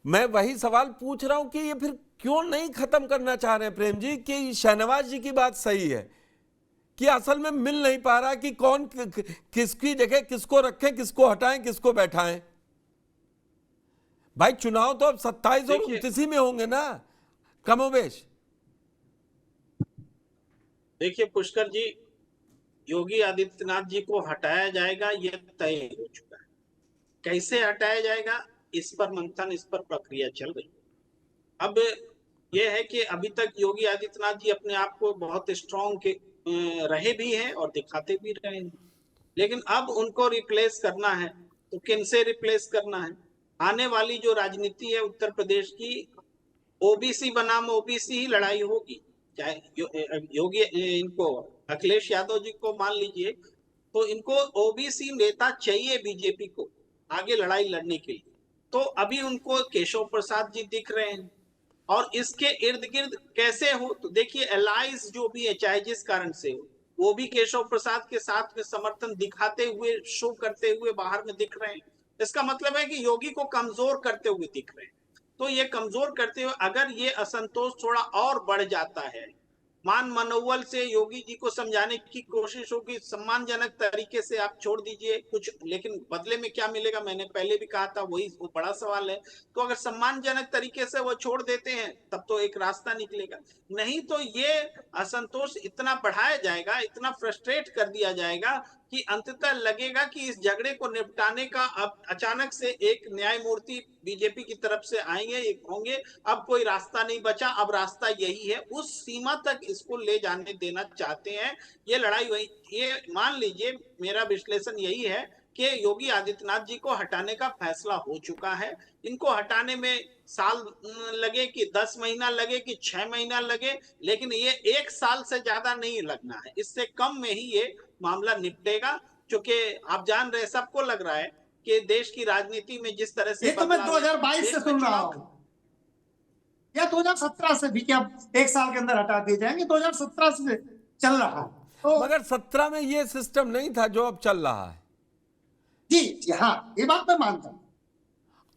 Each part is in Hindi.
मैं वही सवाल पूछ रहा हूं कि ये फिर क्यों नहीं खत्म करना चाह रहे हैं प्रेम जी, कि शहनवाज जी की बात सही है कि असल में मिल नहीं पा रहा कि कौन किसकी जगह किसको रखें, किसको हटाएं, किसको बैठाएं। भाई चुनाव तो अब 27 और देखिए 29 ही में होंगे ना, कमोबेश। देखिए पुष्कर जी, योगी आदित्यनाथ जी को हटाया जाएगा ये तय हो चुका है। कैसे हटाया जाएगा, इस पर मंथन, इस पर प्रक्रिया चल रही है। अब यह है कि अभी तक योगी आदित्यनाथ जी अपने आप को बहुत स्ट्रांग के रहे भी हैं और दिखाते भी रहे हैं, लेकिन अब उनको रिप्लेस करना है। तो किन से रिप्लेस करना है? आने वाली जो राजनीति है उत्तर प्रदेश की, ओबीसी बनाम ओबीसी ही लड़ाई होगी। चाहे योगी इनको अखिलेश यादव जी को मान लीजिए, तो इनको ओबीसी नेता चाहिए बीजेपी को आगे लड़ाई लड़ने के लिए। तो अभी उनको केशव प्रसाद जी दिख रहे हैं, और इसके इर्द गिर्द कैसे हो, तो देखिए एलाइज जो भी है चाहे जिस कारण से हो, वो भी केशव प्रसाद के साथ में समर्थन दिखाते हुए, शो करते हुए बाहर में दिख रहे हैं। इसका मतलब है कि योगी को कमजोर करते हुए दिख रहे हैं। तो ये कमजोर करते हुए अगर ये असंतोष थोड़ा और बढ़ जाता है, मान मनोबल से योगी जी को समझाने की कोशिश होगी सम्मानजनक तरीके से, आप छोड़ दीजिए कुछ, लेकिन बदले में क्या मिलेगा मैंने पहले भी कहा था, वही वो बड़ा सवाल है। तो अगर सम्मानजनक तरीके से वो छोड़ देते हैं तब तो एक रास्ता निकलेगा, नहीं तो ये असंतोष इतना बढ़ाया जाएगा, इतना फ्रस्ट्रेट कर दिया जाएगा कि अंततः लगेगा कि इस झगड़े को निपटाने का अब अचानक से एक न्यायमूर्ति बीजेपी की तरफ से आएंगे, एक होंगे, अब कोई रास्ता नहीं बचा, अब रास्ता यही है, उस सीमा तक इसको ले जाने देना चाहते हैं। ये लड़ाई वही, ये मान लीजिए मेरा विश्लेषण यही है कि योगी आदित्यनाथ जी को हटाने का फैसला हो चुका है। इनको हटाने में साल लगे कि 10 महीना लगे कि 6 महीना लगे, लेकिन ये 1 साल से ज्यादा नहीं लगना है, इससे कम में ही ये मामला निपटेगा। क्योंकि आप जान रहे, सबको लग रहा है कि देश की राजनीति में जिस तरह से ये तो मैं बदलाव है, 2022 से देश में सुन रहा चुनाव हूँ, या 2017 से भी, क्या 1 साल के अंदर हटा दिए जाएंगे? 2017 से चल रहा है तो। मगर 17 में ये सिस्टम नहीं था जो अब चल रहा है। जी हाँ, ये बात मैं मानता हूं।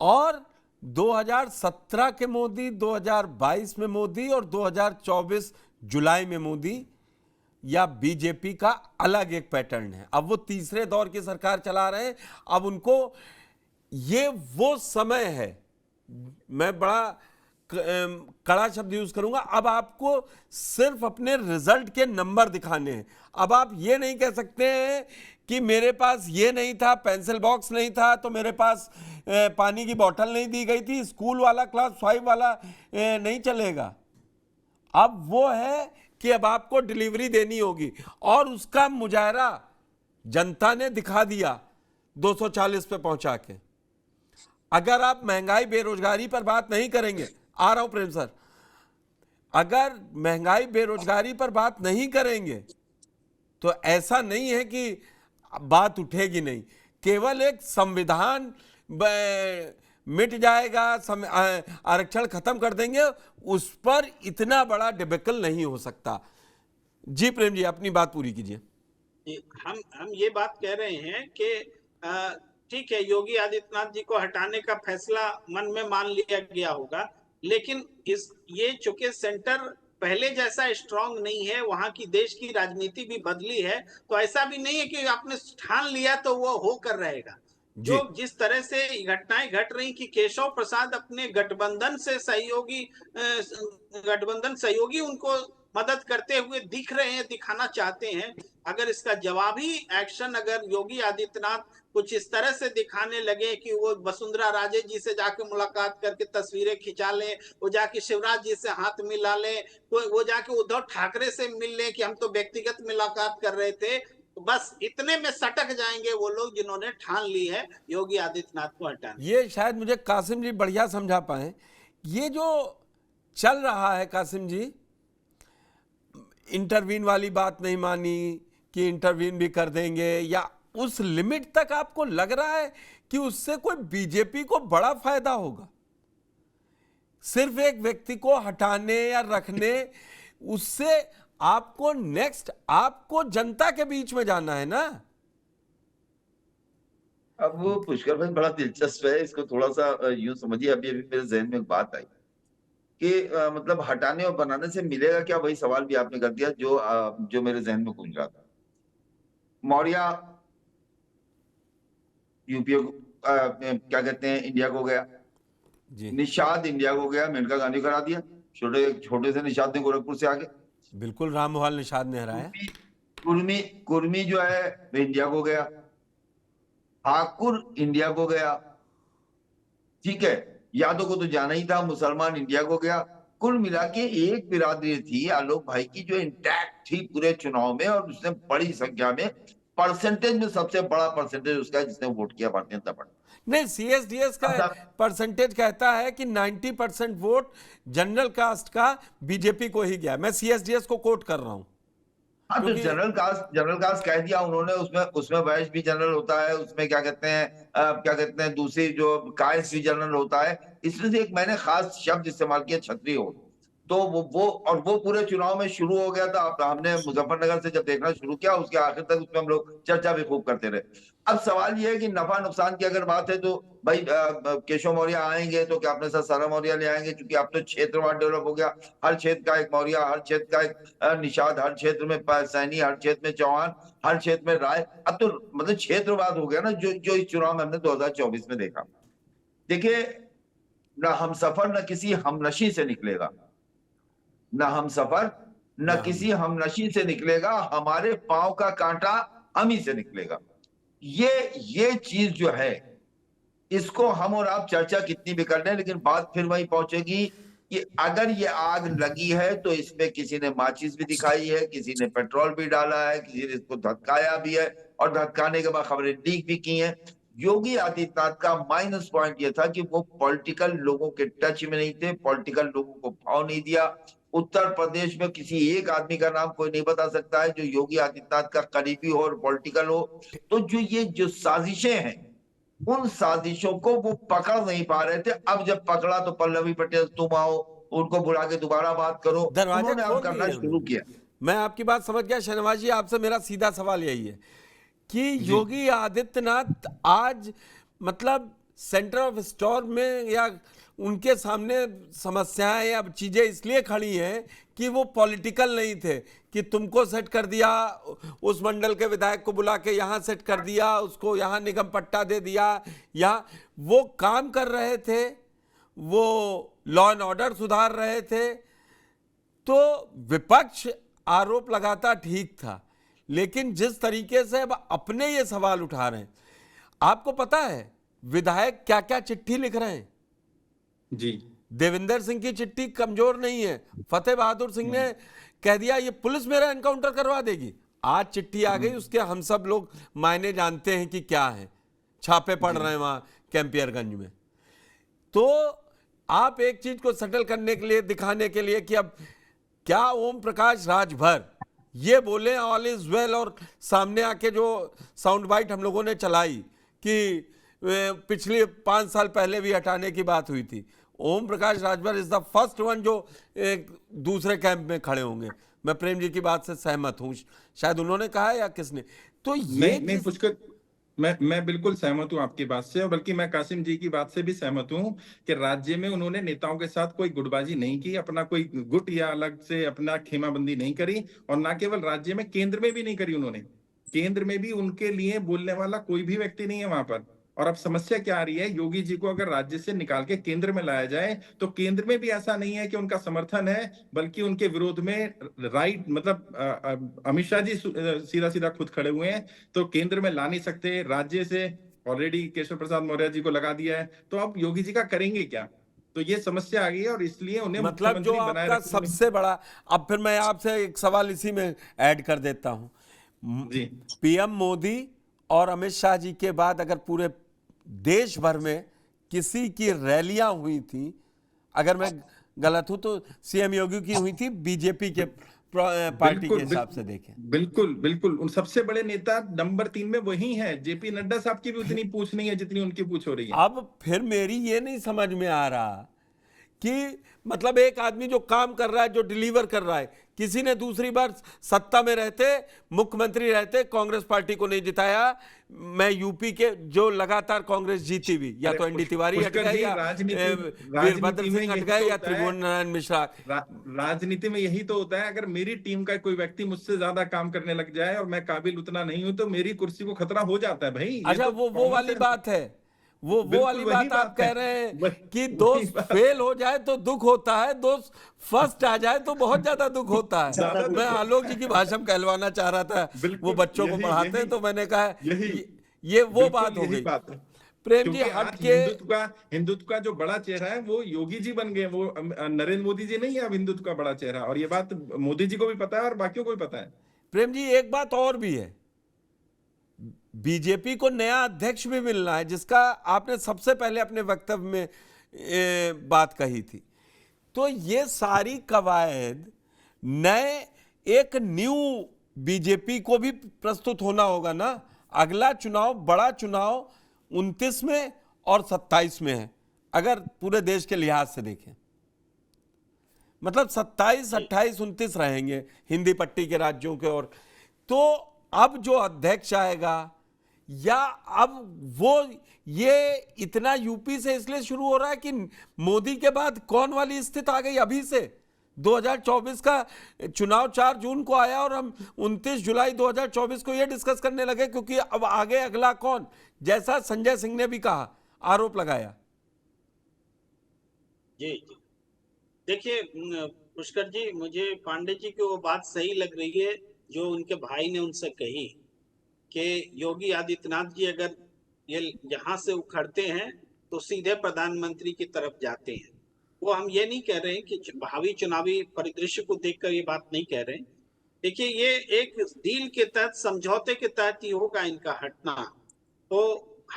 और 2017 के मोदी, 2022 में मोदी और 2024 जुलाई में मोदी या बीजेपी का अलग एक पैटर्न है। अब वो तीसरे दौर की सरकार चला रहे हैं। अब उनको ये वो समय है, मैं बड़ा कड़ा शब्द यूज करूंगा, अब आपको सिर्फ अपने रिजल्ट के नंबर दिखाने हैं। अब आप ये नहीं कह सकते हैं कि मेरे पास ये नहीं था, पेंसिल बॉक्स नहीं था तो मेरे पास पानी की बोतल नहीं दी गई थी, स्कूल वाला क्लास 5 वाला नहीं चलेगा। अब वो है कि अब आपको डिलीवरी देनी होगी, और उसका मुजाहरा जनता ने दिखा दिया 240 पे पहुंचा के। अगर आप महंगाई बेरोजगारी पर बात नहीं करेंगे, आ रहा हूं प्रेम सर, अगर महंगाई बेरोजगारी पर बात नहीं करेंगे तो ऐसा नहीं है कि बात उठेगी नहीं। केवल एक संविधान मिट जाएगा, आरक्षण खत्म कर देंगे, उस पर इतना बड़ा डिबेकल नहीं हो सकता। जी प्रेम जी, अपनी बात पूरी कीजिए। हम ये बात कह रहे हैं कि ठीक है, योगी आदित्यनाथ जी को हटाने का फैसला मन में मान लिया गया होगा, लेकिन ये चूंकि सेंटर पहले जैसा स्ट्रांग नहीं है, वहां की देश की राजनीति भी बदली है, तो ऐसा भी नहीं है कि आपने ठान लिया तो वो होकर रहेगा। जो जी जिस तरह से घटनाएं घट रही कि केशव प्रसाद अपने गठबंधन सहयोगी उनको मदद करते हुए दिख रहे हैं, दिखाना चाहते हैं, अगर इसका जवाबी एक्शन अगर योगी आदित्यनाथ कुछ इस तरह से दिखाने लगे कि वो वसुंधरा राजे जी से जाके मुलाकात करके तस्वीरें खिंचा लें, वो जाके शिवराज जी से हाथ मिला लें, वो जाके उद्धव ठाकरे से मिल लें कि हम तो व्यक्तिगत मुलाकात कर रहे थे, तो बस इतने में सटक जाएंगे वो लोग जिन्होंने ठान ली है योगी आदित्यनाथ को हटाने। ये शायद मुझे कासिम जी बढ़िया समझा पाए। ये जो चल रहा है कासिम जी, इंटरवीन वाली बात नहीं मानी कि इंटरवीन भी कर देंगे, या उस लिमिट तक आपको लग रहा है कि उससे कोई बीजेपी को बड़ा फायदा होगा? सिर्फ एक व्यक्ति को हटाने या रखने, उससे आपको नेक्स्ट, आपको जनता के बीच में जाना है ना। अब वो पुष्कर भाई बड़ा दिलचस्प है, इसको थोड़ा सा यूं समझिए। अभी अभी मेरे जहन में एक बात आई कि मतलब हटाने और बनाने से मिलेगा क्या, वही सवाल भी आपने कर दिया जो मेरे जहन में गूंज रहा था। मौर्य यूपीए क्या कहते हैं, इंडिया को गया। जी निषाद इंडिया को गया, मेनका गांधी करा दिया। छोटे छोटे से निषाद ने गोरखपुर से आगे। बिल्कुल, राममोहन निषाद ने हराया। कुर्मी कुर्मी कुर्मी जो है वो इंडिया को गया। ठाकुर इंडिया को गया, ठीक है। यादव को तो जाना ही था, मुसलमान इंडिया को गया। कुल मिला के एक बिरादरी थी आलोक भाई की जो इंटैक्ट थी पूरे चुनाव में, और उसने बड़ी संख्या में, परसेंटेज में सबसे बड़ा परसेंटेज उसका है जिसने वोट किया भारतीय जनता पार्टी। नहीं, सीएसडीएस का अच्छा। परसेंटेज कहता है कि 90% वोट जनरल कास्ट का बीजेपी को ही गया। मैं सीएसडीएस को कोट कर रहा हूं। हाँ, तो क्योंकि जनरल कास्ट कह दिया उन्होंने। उसमें उसमें वैश्य भी जनरल होता है, उसमें क्या कहते हैं क्या कहते हैं, दूसरी जो कायस भी जनरल होता है। इसमें से एक मैंने खास शब्द इस्तेमाल किया, क्षत्रिय हो। तो वो पूरे चुनाव में शुरू हो गया था। हमने मुजफ्फरनगर से जब देखना शुरू किया, उसके आखिर तक उसमें हम लोग चर्चा भी खूब करते रहे। अब सवाल ये है कि नफा नुकसान की अगर बात है तो भाई केशव मौर्य आएंगे तो क्या अपने साथ सारा मौर्य ले आएंगे, क्योंकि अब तो क्षेत्रवार डेवलप हो गया। हर क्षेत्र का एक मौर्य, हर क्षेत्र का एक निषाद, हर क्षेत्र में सैनी, हर क्षेत्र में चौहान, हर क्षेत्र में राय। अब तो मतलब क्षेत्रवाद हो गया ना, जो इस चुनाव में हमने 2024 में देखा। देखिए, न हम सफर न किसी हमनशी से निकलेगा, न हम सफर न किसी हमनशी से निकलेगा, हमारे पांव का कांटा हम ही से निकलेगा। ये चीज जो है, इसको हम और आप चर्चा कितनी भी कर लें, लेकिन बात फिर वही पहुंचेगी कि अगर ये आग लगी है तो इसमें किसी ने माचिस भी दिखाई है, किसी ने पेट्रोल भी डाला है, किसी ने इसको धक्काया भी है, और धक्काने के बाद खबरें लीक भी की हैं। योगी आदित्यनाथ का माइनस पॉइंट ये था कि वो पॉलिटिकल लोगों के टच में नहीं थे, पॉलिटिकल लोगों को भाव नहीं दिया। उत्तर प्रदेश में किसी एक आदमी का नाम कोई नहीं बता सकता है जो योगी आदित्यनाथ का करीबी हो और पॉलिटिकल हो। तो जो साजिशें हैं, उन साजिशों को वो पकड़ नहीं पा रहे थे। अब जब पकड़ा तो पल्लवी पटेल तुम आओ, उनको बुला के दोबारा बात करो, दरवाजे उन्होंने खोल अब करना दिए शुरू उन्होंने। किया। मैं आपकी बात समझ गया शहनवाज जी। आपसे मेरा सीधा सवाल यही है कि योगी आदित्यनाथ आज मतलब सेंटर ऑफ स्टोर में, या उनके सामने समस्याएं या चीजें इसलिए खड़ी हैं कि वो पॉलिटिकल नहीं थे, कि तुमको सेट कर दिया, उस मंडल के विधायक को बुला के यहाँ सेट कर दिया, उसको यहाँ निगम पट्टा दे दिया, या वो काम कर रहे थे, वो लॉ एंड ऑर्डर सुधार रहे थे। तो विपक्ष आरोप लगाता ठीक था, लेकिन जिस तरीके से अब अपने ये सवाल उठा रहे हैं, आपको पता है विधायक क्या क्या चिट्ठी लिख रहे हैं? जी, देविंदर सिंह की चिट्ठी कमजोर नहीं है। फतेह बहादुर सिंह ने कह दिया ये पुलिस मेरा एनकाउंटर करवा देगी। आज चिट्ठी आ गई, उसके हम सब लोग मायने जानते हैं कि क्या है। छापे पड़ रहे हैं वहां कैंपियरगंज में। तो आप एक चीज को सेटल करने के लिए, दिखाने के लिए कि अब क्या ओम प्रकाश राजभर ये बोले ऑल इज वेल, और सामने आके जो साउंड बाइट हम लोगों ने चलाई कि पिछले 5 साल पहले भी हटाने की बात हुई थी, Om Prakash Rajbhar is the first one जो एक दूसरे कैंप में खड़े होंगे। मैं प्रेम जी की बात से सहमत हूं, शायद उन्होंने कहा है या किसने। तो ये नहीं पुष्कर, मैं बिल्कुल सहमत हूं आपकी बात से, और बल्कि मैं कासिम जी की बात से भी सहमत हूं कि राज्य में उन्होंने नेताओं के साथ कोई गुटबाजी नहीं की, अपना कोई गुट या अलग से अपना खेमाबंदी नहीं करी, और ना केवल राज्य में, केंद्र में भी नहीं करी उन्होंने। केंद्र में भी उनके लिए बोलने वाला कोई भी व्यक्ति नहीं है वहां पर। और अब समस्या क्या आ रही है, योगी जी को अगर राज्य से निकाल के केंद्र में लाया जाए तो केंद्र में भी ऐसा नहीं है कि उनका समर्थन है, बल्कि उनके विरोध में राइट, मतलब अमित शाह जी सीधा सीधा खुद खड़े हुए हैं। तो केंद्र में ला नहीं सकते, राज्य से ऑलरेडी केशव प्रसाद मौर्य जी को लगा दिया है, तो अब योगी जी का करेंगे क्या? तो ये समस्या आ गई है, और इसलिए उन्हें मतलब जो आपका सबसे बड़ा, अब फिर मैं आपसे एक सवाल इसी में ऐड कर देता हूं जी। पीएम मोदी और अमित शाह जी के बाद अगर पूरे देश भर में किसी की रैलियां हुई थी, अगर मैं गलत हूं तो सीएम योगी की हुई थी, बीजेपी के पार्टी के हिसाब से देखें। बिल्कुल उन सबसे बड़े नेता नंबर 3 में वही हैं। जेपी नड्डा साहब की भी उतनी पूछ नहीं है जितनी उनकी पूछ हो रही है। अब फिर मेरी ये नहीं समझ में आ रहा कि मतलब एक आदमी जो काम कर रहा है, जो डिलीवर कर रहा है, किसी ने दूसरी बार सत्ता में रहते, मुख्यमंत्री रहते, कांग्रेस पार्टी को नहीं जिताया। मैं यूपी के जो लगातार कांग्रेस जीती भी, या तो एनडी तिवारी हट गए, या वीरभद्र सिंह हट गए, या त्रिभुवन नारायण मिश्रा। राजनीति में यही तो होता है, अगर मेरी टीम का कोई व्यक्ति मुझसे ज्यादा काम करने लग जाए और मैं काबिल उतना नहीं हूं, तो मेरी कुर्सी को खतरा हो जाता है भाई। अच्छा, वो वाली बात है, वो वाली बात आप कह रहे हैं कि दोस्त फेल हो जाए तो दुख होता है, दोस्त फर्स्ट आ जाए तो बहुत ज्यादा दुख होता है। मैं आलोक जी की भाषा में कहलवाना चाह रहा था, वो बच्चों को पढ़ाते हैं, तो मैंने कहा ये वो बात हो गई। प्रेम जी, हट के हिंदुत्व का जो बड़ा चेहरा है वो योगी जी बन गए, वो नरेंद्र मोदी जी नहीं है अब हिंदुत्व का बड़ा चेहरा, और ये बात मोदी जी को भी पता है और बाकियों को भी पता है। प्रेम जी, एक बात और भी है, बीजेपी को नया अध्यक्ष भी मिलना है, जिसका आपने सबसे पहले अपने वक्तव्य में बात कही थी। तो ये सारी कवायद नए एक न्यू बीजेपी को भी प्रस्तुत होना होगा ना। अगला चुनाव, बड़ा चुनाव 29 में और 27 में है, अगर पूरे देश के लिहाज से देखें। मतलब 27, 28, 29 रहेंगे हिंदी पट्टी के राज्यों के। और तो अब जो अध्यक्ष आएगा, या अब वो ये इतना यूपी से इसलिए शुरू हो रहा है कि मोदी के बाद कौन वाली स्थिति आ गई अभी से। 2024 का चुनाव 4 जून को आया और हम 29 जुलाई 2024 को ये डिस्कस करने लगे, क्योंकि अब आगे अगला कौन, जैसा संजय सिंह ने भी कहा, आरोप लगाया। जी जी, देखिए पुष्कर जी, मुझे पांडे जी की वो बात सही लग रही है जो उनके भाई ने उनसे कही कि योगी आदित्यनाथ जी अगर ये यहाँ से उखड़ते हैं तो सीधे प्रधानमंत्री की तरफ जाते हैं। वो हम ये नहीं कह रहे हैं कि भावी चुनावी परिदृश्य को देखकर ये बात नहीं कह रहे हैं। देखिए, ये एक डील के तहत, समझौते के तहत ही होगा इनका हटना। तो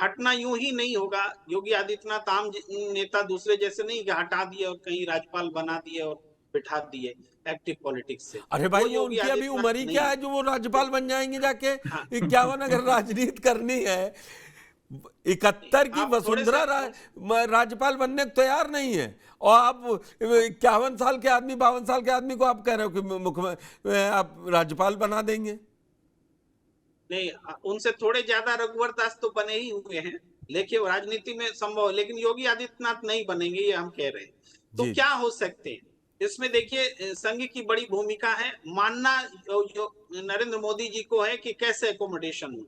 हटना यूं ही नहीं होगा। योगी आदित्यनाथ आम नेता दूसरे जैसे नहीं कि हटा दिए और कहीं राज्यपाल बना दिए और बिठा दिए एक्टिव पॉलिटिक्स से। अरे भाई, वो उनकी अभी उम्र ही क्या है जो वो राज्यपाल बन जाएंगे जाके। 51 अगर राजनीति करनी है, 71 की वसुंधरा राज्यपाल बनने को तैयार नहीं है, और आप 51 साल के आदमी, 52 साल के आदमी को आप कह रहे हो कि आप राज्यपाल बना देंगे। नहीं, उनसे थोड़े ज्यादा रघुवर दास तो बने ही हुए हैं, लेकिन राजनीति में संभव है, लेकिन योगी आदित्यनाथ नहीं बनेंगे, ये हम कह रहे हैं। तो क्या हो सकते हैं इसमें? देखिए, संघ की बड़ी भूमिका है। मानना नरेंद्र मोदी जी को है कि कैसे एकोमोडेशन हो।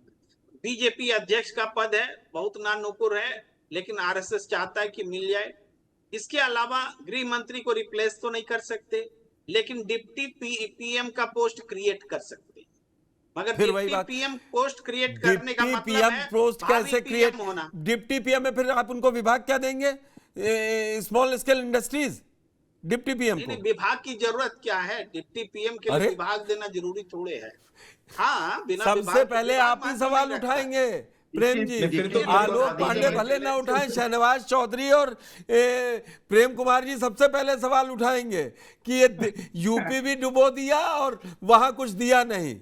बीजेपी अध्यक्ष का पद है, बहुत नानुकुर है, लेकिन आरएसएस चाहता है कि मिल जाए। इसके अलावा गृह मंत्री को रिप्लेस तो नहीं कर सकते, लेकिन डिप्टी पीएम का पोस्ट क्रिएट कर सकते हैं। मगर डिप्टी पीएम पोस्ट क्रिएट करने का मतलब है पोस्ट कैसे क्रिएट होना। डिप्टी पीएम में फिर आप उनको विभाग क्या देंगे? Small scale industries deputy PM को? विभाग की जरूरत क्या है? डिप्टी पीएम के लिए विभाग देना जरूरी थोड़े है। हाँ, बिना सबसे पहले आप ही सवाल उठाएंगे प्रेम जी। आलोक पांडे भले ना उठाएं, शहनवाज चौधरी और प्रेम कुमार जी सबसे पहले सवाल उठाएंगे कि ये यूपी भी डुबो दिया और वहां कुछ दिया नहीं।